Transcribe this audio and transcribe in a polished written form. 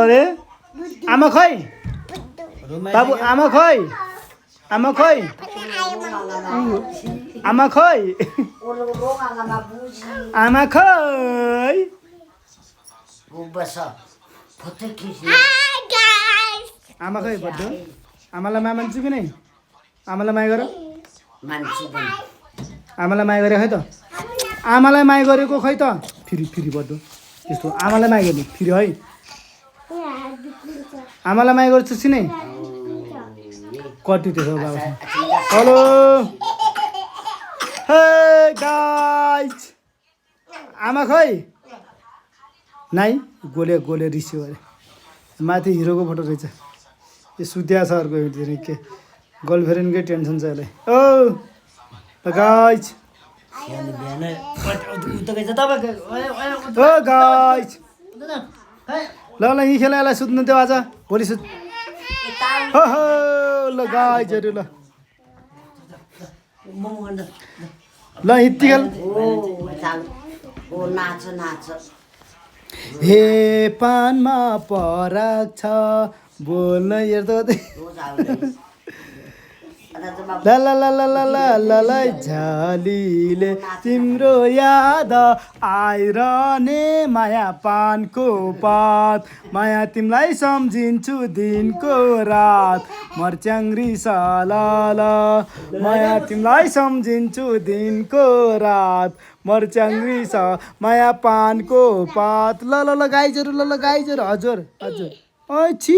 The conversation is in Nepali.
रे आमा खै बाबु आमा खै आमा खै आमा खै आमा खै आमा खै बड्डो आमालाई माया मान्छु कि नै आमालाई माया गर आमालाई माया गरे खै त आमालाई माया गरेको खै त फेरि फेरि बड्डो त्यस्तो आमालाई माया गर्ने फेरि है आमालाई माया गर्छु कि नै कति त्यसो बाबा हेलो हे गाइस आमा खै नाइ गोले गोले रिस्यो अरे माथि हिरोको फोटो रहेछ यो सुत्या छ अर्को के गर्लफ्रेन्डकै टेन्सन छ यसलाई ओ गाइस ओ गाइस ल ल यी खेला यसलाई सुत्नु देऊ आज भोलि सुत हो हो ल गाइसहरू ल ल यति खेल हे पानमा पराग छ बोल्न हेर्दा ला ला ला ला ला ला ला ला झलीले तिम्रो याद आइरहने माया पानको पात माया तिमीलाई सम्झिन्छु दिनको रात मर्च्याङ्ग्री सालाल माया तिमीलाई सम्झिन्छु दिनको रात मर्च्याङ्ग्री सा माया पानको पात ल ल ल गाइजहरू ल ल गाइजहरू हजुर हजुर ओ छि